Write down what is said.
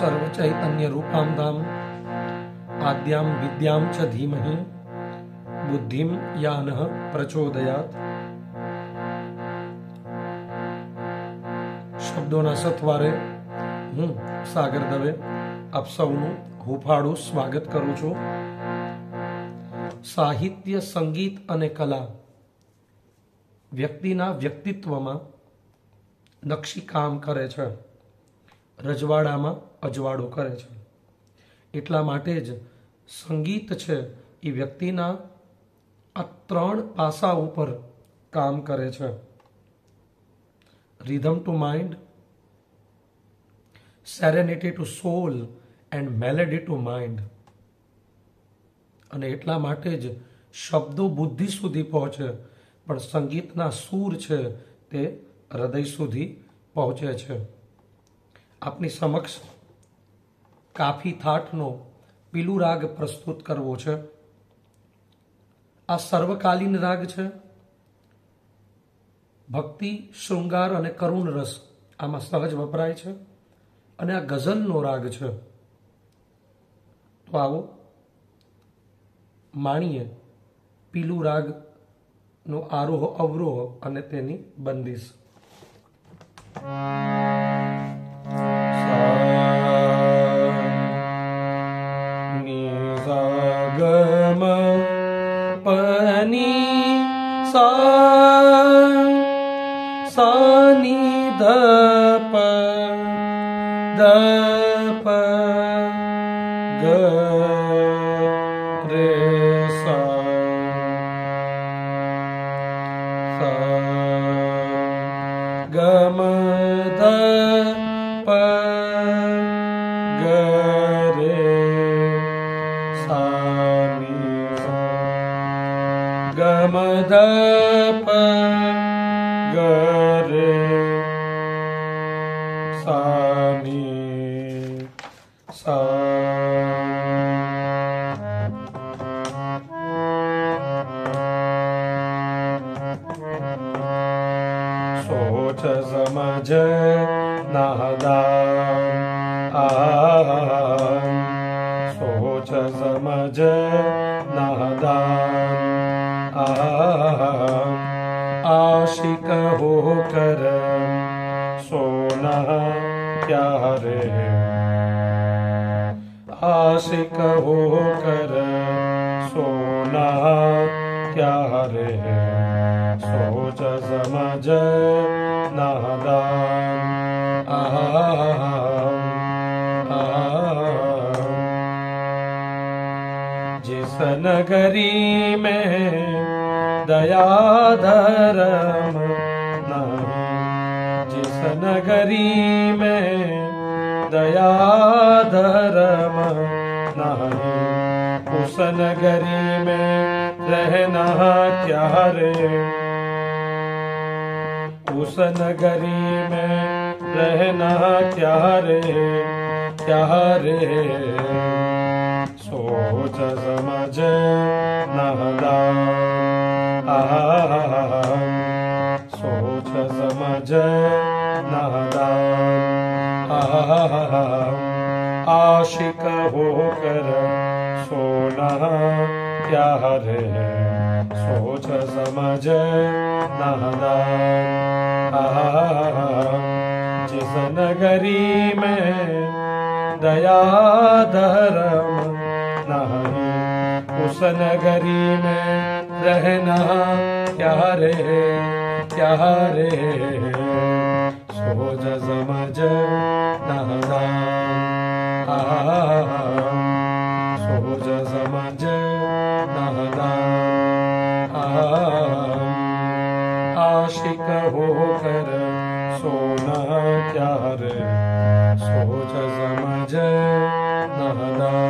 सर्वचैतन्य रूपां धाम आद्यां विद्यां च धीमहि बुद्धिं यानः प्रचोदयात्। शब्दोना सथवारे હું સાગર દવે આપ સૌનું હુંફાળું સ્વાગત કરું છું। સાહિત્ય, સંગીત અને કલા વ્યક્તિના વ્યક્તિત્વમાં નકશીકામ કરે છે, રજવાડામાં અજવાળો કરે છે। એટલા માટે જ સંગીત છે એ વ્યક્તિના આ ત્રણ પાસા ઉપર કામ કરે છે, rhythm to mind, serenity to soul and melody to mind. અને એટલા માટે જ શબ્દો બુદ્ધિ સુધી પહોંચે પણ સંગીતના સૂર છે તે હૃદય સુધી પહોંચે છે। આપની સમક્ષ કાફી થાટનો પીલું રાગ પ્રસ્તુત કરવો છે। આ સર્વકાલીન રાગ છે। ભક્તિ, શૃંગાર અને કરુણ રસ આમાં સહજ વપરાય છે અને આ ગઝલનો રાગ છે। તો આવો માણીએ પીલું રાગનો આરોહ અવરોહ અને તેની બંદિશ। ગમ પની સાની ધપ દપ ગ રે સા ગમ ધ પ ગ રે સા ની ગમ ધ પ ગ રે સા ની સા। सोच समझ नादान सोच समझ नादान आशिक होकर सोना क्या रे आशिक होकर सोना क्या रे सोच समझ नादान जिस नगरी में दया धर्म नहीं जिस नगरी में दया धर्म नहीं उस नगरी में रहना क्या रे उस नगरी में रहना क्या रे सोच समझ नादान सोच समझ नादान आशिक होकर सोना क्या रे सोच समझ नादान जिस नगरी में दया धर्म नहीं उस नगरी में रहना क्या रे सोच समझ नादान सोच समझ नादान आशिक होकर सोना क्या रे सोच समझ नादान